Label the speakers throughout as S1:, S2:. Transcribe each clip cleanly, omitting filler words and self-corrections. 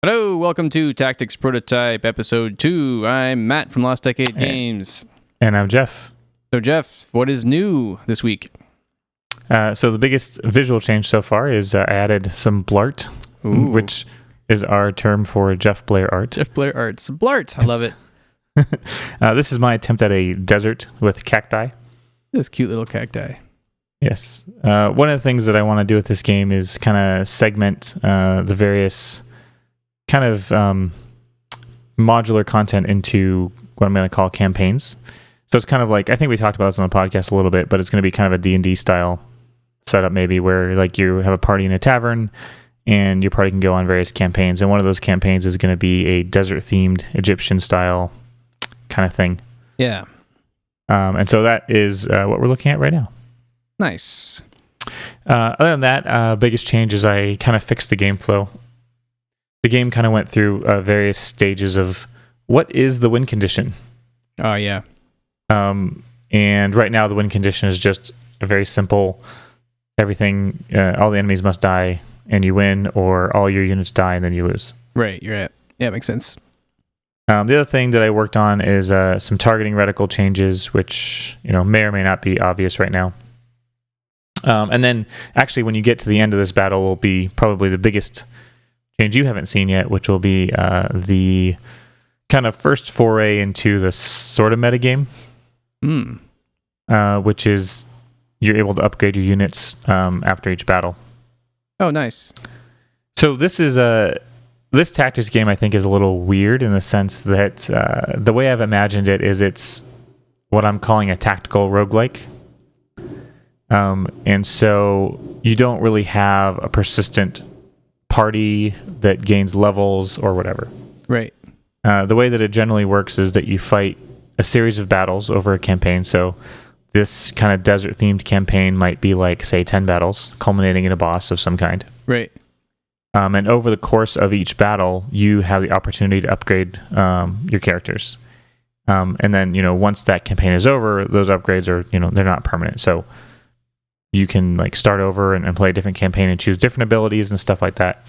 S1: Hello, welcome to Tactics Prototype Episode 2. I'm Matt from Lost Decade Games.
S2: And I'm Geoff.
S1: So, Geoff, what is new this week?
S2: So the biggest visual change so far is I added some blart, which is our term for Geoff Blair art.
S1: Geoff Blair arts. Blart! I love it.
S2: This is my attempt at a desert with cacti.
S1: This cute little cacti.
S2: Yes. One of the things that I want to do with this game is kind of segment the various kind of modular content into what I'm going to call campaigns. So it's kind of like, I think we talked about this on the podcast a little bit, but it's going to be kind of a D&D style setup maybe, where like you have a party in a tavern and your party can go on various campaigns. And one of those campaigns is going to be a desert-themed Egyptian style kind of thing.
S1: Yeah.
S2: And so that is what we're looking at right now.
S1: Nice.
S2: Other than that, biggest change is I kind of fixed the game flow. The game kind of went through various stages of what is the win condition.
S1: Oh, yeah.
S2: And right now the win condition is just a very simple, everything, all the enemies must die and you win, or all your units die and then you lose.
S1: Right, you're right. Yeah, makes sense.
S2: The other thing that I worked on is some targeting reticle changes, which may or may not be obvious right now. And then actually when you get to the end of this battle will be probably the biggest change you haven't seen yet, which will be the kind of first foray into the sort of metagame, which is you're able to upgrade your units after each battle.
S1: Oh, nice.
S2: So this is this tactics game I think is a little weird in the sense that the way I've imagined it is it's what I'm calling a tactical roguelike. And so you don't really have a persistent party that gains levels or whatever.
S1: Right.
S2: The way that it generally works is that you fight a series of battles over a campaign. So this kind of desert-themed campaign might be like, say, 10 battles, culminating in a boss of some kind.
S1: Right.
S2: And over the course of each battle, you have the opportunity to upgrade your characters. And then, once that campaign is over, those upgrades are, they're not permanent. So you can like start over and play a different campaign and choose different abilities and stuff like that.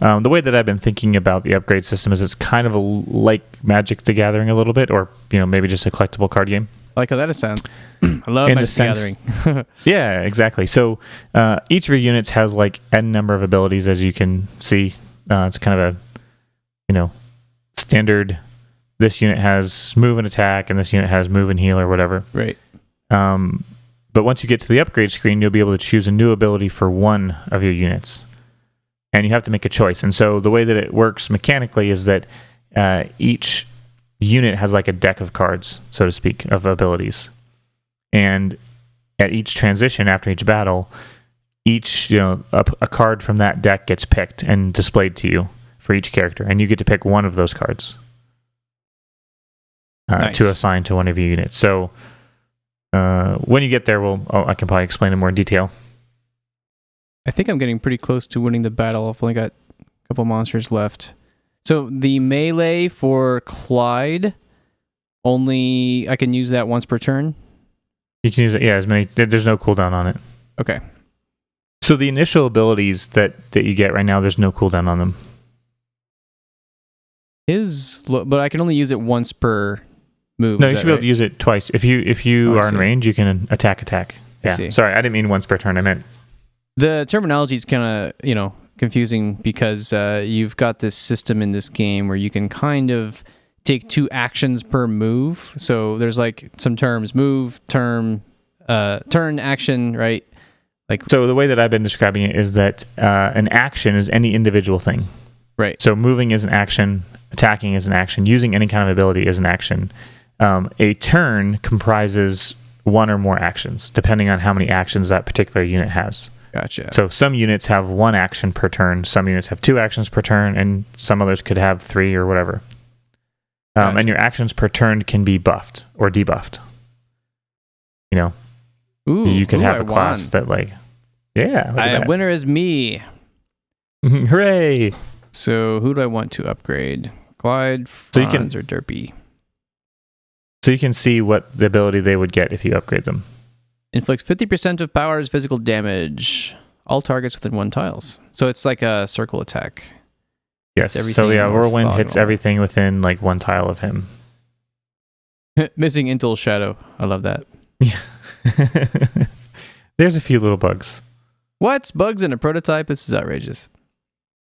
S2: The way that I've been thinking about the upgrade system is it's kind of like Magic the Gathering a little bit, or maybe just a collectible card game.
S1: I like how that sounds. I love Magic the Gathering.
S2: Yeah, exactly. So each of your units has like n number of abilities, as you can see. It's kind of a standard. This unit has move and attack, and this unit has move and heal or whatever.
S1: Right.
S2: But once you get to the upgrade screen, you'll be able to choose a new ability for one of your units. And you have to make a choice. And so the way that it works mechanically is that each unit has like a deck of cards, so to speak, of abilities. And at each transition after each battle, each a card from that deck gets picked and displayed to you for each character. And you get to pick one of those cards
S1: nice.
S2: To assign to one of your units. So when you get there, I can probably explain in more detail.
S1: I think I'm getting pretty close to winning the battle. I've only got a couple monsters left. So the melee for Clyde, I can use that once per turn?
S2: You can use it, yeah, as many. There's no cooldown on it.
S1: Okay.
S2: So the initial abilities that you get right now, there's no cooldown on them.
S1: But I can only use it once per move.
S2: No, you should be able to use it twice. If you are in range, you can attack. Yeah. Sorry, I didn't mean once per turn. I meant
S1: the terminology is kind of confusing because you've got this system in this game where you can kind of take 2 actions per move. So there's like some terms: move, turn, action, right?
S2: So the way that I've been describing it is that an action is any individual thing.
S1: Right.
S2: So moving is an action, attacking is an action, using any kind of ability is an action. A turn comprises one or more actions, depending on how many actions that particular unit has.
S1: Gotcha.
S2: So some units have 1 action per turn, some units have 2 actions per turn, and some others could have 3 or whatever. Gotcha. And your actions per turn can be buffed or debuffed. You could have a class that
S1: winner is me.
S2: Hooray!
S1: So who do I want to upgrade? Clyde, Franz, or Derpy?
S2: So you can see what the ability they would get if you upgrade them.
S1: Inflicts 50% of power's physical damage. All targets within 1 tiles. So it's like a circle attack.
S2: Yes. So yeah, whirlwind hits everything within like 1 tile of him.
S1: Missing Intel Shadow. I love that.
S2: Yeah. There's a few little bugs.
S1: What? Bugs in a prototype? This is outrageous.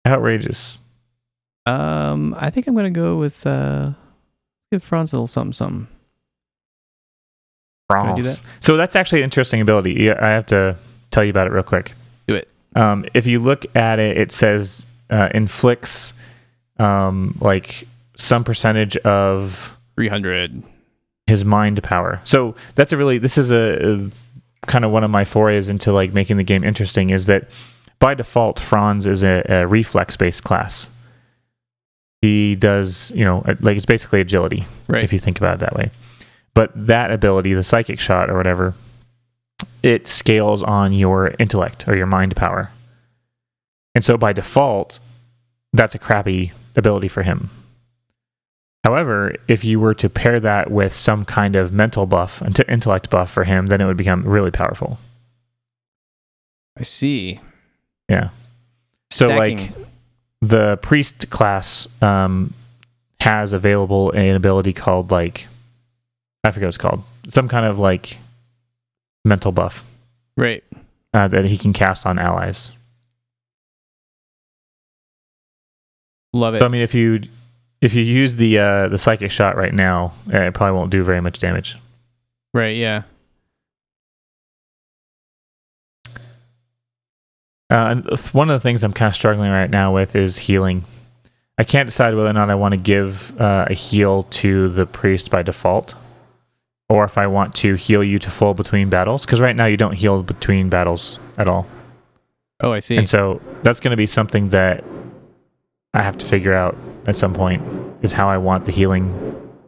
S2: Outrageous.
S1: I think I'm gonna go with give Franz a little something. Can I do that?
S2: So that's actually an interesting ability. Yeah, I have to tell you about it real quick.
S1: Do it.
S2: If you look at it, it says inflicts like some percentage of
S1: 300
S2: his mind power. So that's this is a kind of one of my forays into like making the game interesting, is that by default Franz is a reflex based class. He does, like it's basically agility,
S1: right,
S2: if you think about it that way. But that ability, the psychic shot or whatever, it scales on your intellect or your mind power. And so by default, that's a crappy ability for him. However, if you were to pair that with some kind of mental buff, intellect buff for him, then it would become really powerful.
S1: I see.
S2: Yeah. So
S1: Stacking.
S2: like the priest class has available an ability called like, I forget what it's called, some kind of like mental buff,
S1: right?
S2: That he can cast on allies.
S1: Love it.
S2: So I mean, if you use the psychic shot right now, it probably won't do very much damage.
S1: Right. Yeah.
S2: And one of the things I'm kind of struggling right now with is healing. I can't decide whether or not I want to give a heal to the priest by default, or if I want to heal you to full between battles, because right now you don't heal between battles at all.
S1: Oh, I see.
S2: And so that's going to be something that I have to figure out at some point, is how I want the healing.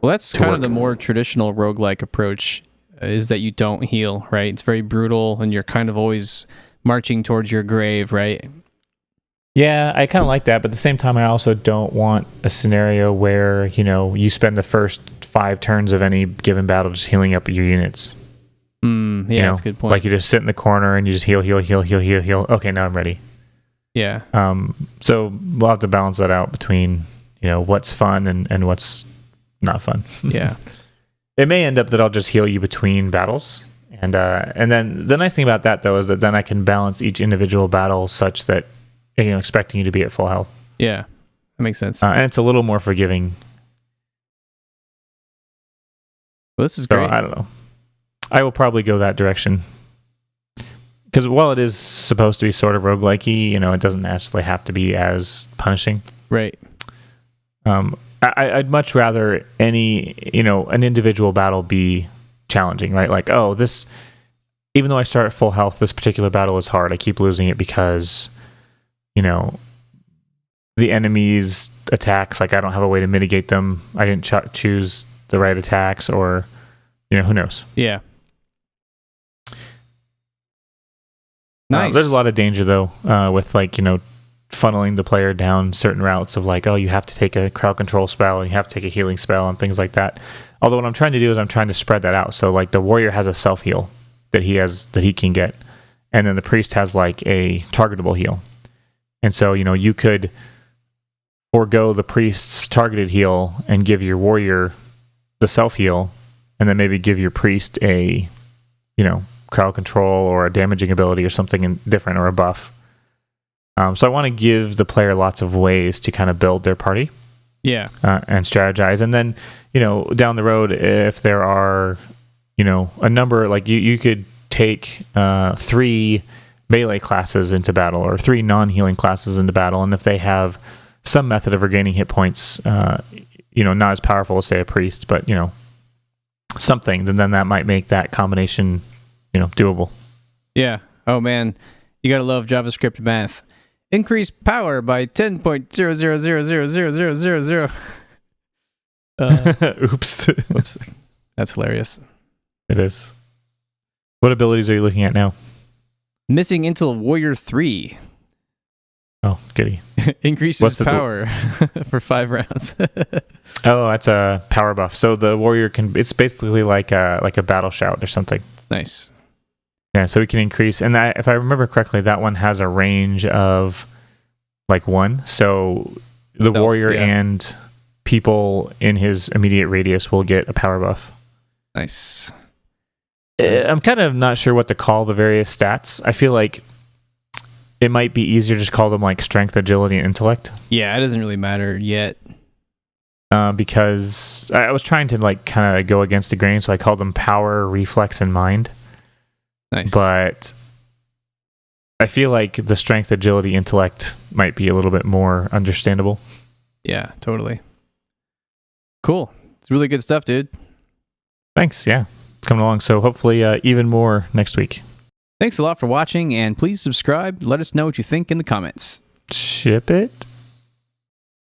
S1: Well, that's kind of the more traditional roguelike approach, is that you don't heal, right? It's very brutal, and you're kind of always marching towards your grave, right?
S2: Yeah, I kind of like that, but at the same time, I also don't want a scenario where, you spend the first 5 turns of any given battle just healing up your units.
S1: Yeah, that's a good point.
S2: Like you just sit in the corner and you just heal. Okay, now I'm ready.
S1: Yeah.
S2: So we'll have to balance that out between, what's fun and what's not fun.
S1: Yeah.
S2: It may end up that I'll just heal you between battles. And then the nice thing about that, though, is that then I can balance each individual battle such that, expecting you to be at full health.
S1: Yeah, that makes sense.
S2: And it's a little more forgiving.
S1: Well, this is great.
S2: So, I don't know. I will probably go that direction. Because while it is supposed to be sort of roguelike-y, it doesn't actually have to be as punishing.
S1: Right.
S2: I'd much rather an individual battle be challenging, right? Like, even though I start at full health, this particular battle is hard. I keep losing it because, the enemy's attacks, like I don't have a way to mitigate them. I didn't choose the right attacks, or, who knows?
S1: Yeah. Nice.
S2: There's a lot of danger though, with like, funneling the player down certain routes of like, you have to take a crowd control spell and you have to take a healing spell and things like that. Although what I'm trying to do is I'm trying to spread that out. So like the warrior has a self heal that he can get, and then the priest has like a targetable heal. And so, you could forego the priest's targeted heal and give your warrior the self heal, and then maybe give your priest a, crowd control or a damaging ability or something different, or a buff. So I want to give the player lots of ways to kind of build their party.
S1: Yeah.
S2: And strategize. And then, down the road, if there are, a number, like you could take 3 melee classes into battle, or 3 non-healing classes into battle. And if they have some method of regaining hit points, not as powerful as say a priest, but, something, then that might make that combination, doable.
S1: Yeah. Oh man, you gotta love JavaScript math. Increase power by 10.0000000.
S2: Oops.
S1: Whoops. That's hilarious.
S2: It is. What abilities are you looking at now?
S1: Missing Intel Warrior 3.
S2: Oh, goody.
S1: Increases power for 5 rounds.
S2: Oh, that's a power buff. So the warrior it's basically like a battle shout or something.
S1: Nice.
S2: Yeah, so we can increase, and if I remember correctly, that one has a range of like 1. So the
S1: Self,
S2: warrior
S1: yeah.
S2: and people in his immediate radius will get a power buff.
S1: Nice.
S2: I'm kind of not sure what to call the various stats. I feel like it might be easier to just call them like strength, agility, and intellect.
S1: Yeah, it doesn't really matter yet.
S2: Because I was trying to like kind of go against the grain, so I called them power, reflex, and mind.
S1: Nice.
S2: But I feel like the strength, agility, intellect might be a little bit more understandable.
S1: Yeah, totally. Cool. It's really good stuff, dude.
S2: Thanks. Yeah. Coming along. So hopefully even more next week.
S1: Thanks a lot for watching, and please subscribe. Let us know what you think in the comments.
S2: Ship it.